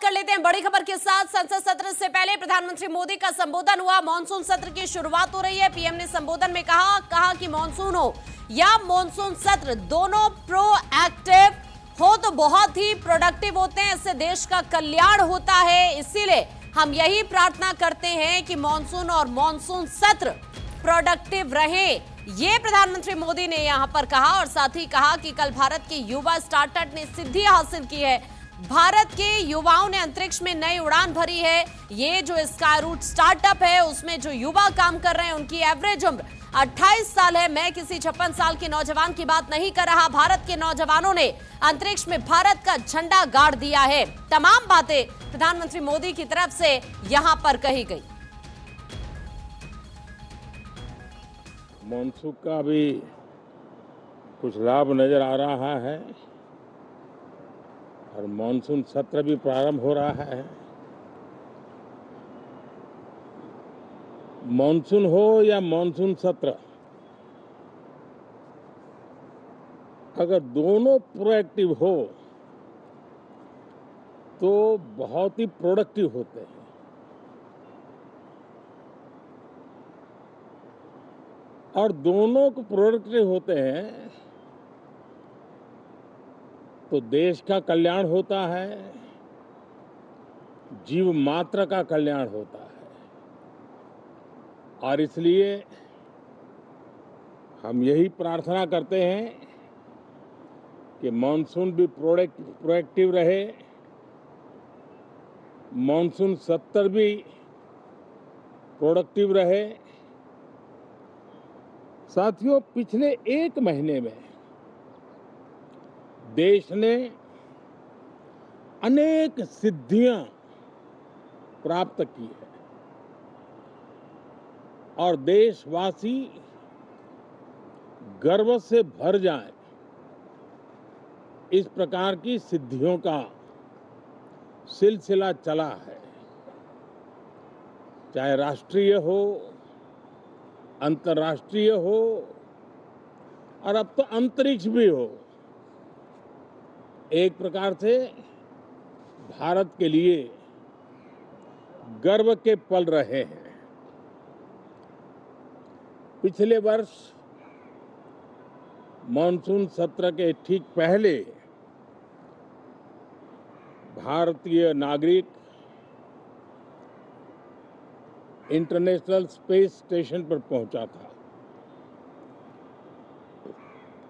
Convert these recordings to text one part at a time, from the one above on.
कर लेते हैं बड़ी खबर के साथ। संसद सत्र से पहले प्रधानमंत्री मोदी का संबोधन हुआ। मॉनसून सत्र की शुरुआत हो रही है। पीएम ने संबोधन में कहा कि मॉनसून हो या मॉनसून सत्र, दोनों प्रोएक्टिव हो तो बहुत ही प्रोडक्टिव होते हैं। इससे देश का कल्याण होता है। इसीलिए हम यही प्रार्थना करते हैं कि मॉनसून और मॉनसून सत्र प्रोडक्टिव रहे। ये प्रधानमंत्री मोदी ने यहां पर कहा और साथ ही कहा कि कल भारत के युवा स्टार्टअप ने सिद्धि हासिल की है। भारत के युवाओं ने अंतरिक्ष में नई उड़ान भरी है। ये जो स्काई रूट स्टार्टअप है उसमें जो युवा काम कर रहे हैं उनकी एवरेज उम्र 28 साल है। मैं किसी 56 साल के नौजवान की बात नहीं कर रहा। भारत के नौजवानों ने अंतरिक्ष में भारत का झंडा गाड़ दिया है। तमाम बातें प्रधानमंत्री मोदी की तरफ से यहां पर कही गई। मॉनसून का भी कुछ लाभ नजर आ रहा है और मॉनसून सत्र भी प्रारंभ हो रहा है। मॉनसून हो या मॉनसून सत्र, अगर दोनों प्रोएक्टिव हो तो बहुत ही प्रोडक्टिव होते हैं। और दोनों को प्रोडक्टिव होते हैं तो देश का कल्याण होता है, जीव मात्र का कल्याण होता है। और इसलिए हम यही प्रार्थना करते हैं कि मॉनसून भी प्रोएक्टिव रहे, मॉनसून सत्र भी प्रोडक्टिव रहे। साथियों, पिछले एक महीने में देश ने अनेक सिद्धियां प्राप्त की है और देशवासी गर्व से भर जाएं, इस प्रकार की सिद्धियों का सिलसिला चला है। चाहे राष्ट्रीय हो, अंतर्राष्ट्रीय हो और अब तो अंतरिक्ष भी हो। एक प्रकार से भारत के लिए गर्व के पल रहे हैं। पिछले वर्ष मॉनसून सत्र के ठीक पहले भारतीय नागरिक इंटरनेशनल स्पेस स्टेशन पर पहुंचा था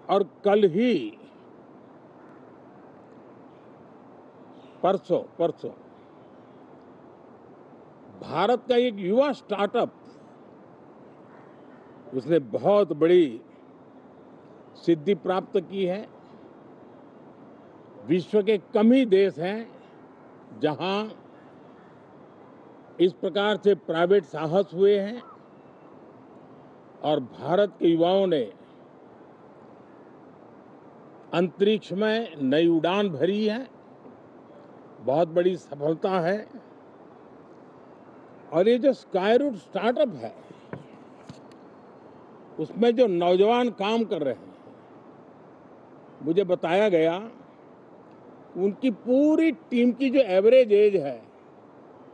और कल ही परसों भारत का एक युवा स्टार्टअप, उसने बहुत बड़ी सिद्धि प्राप्त की है। विश्व के कम ही देश हैं जहां इस प्रकार से प्राइवेट साहस हुए हैं और भारत के युवाओं ने अंतरिक्ष में नई उड़ान भरी है। बहुत बड़ी सफलता है। और ये जो स्काई रूट स्टार्टअप है उसमें जो नौजवान काम कर रहे हैं, मुझे बताया गया उनकी पूरी टीम की जो एवरेज एज है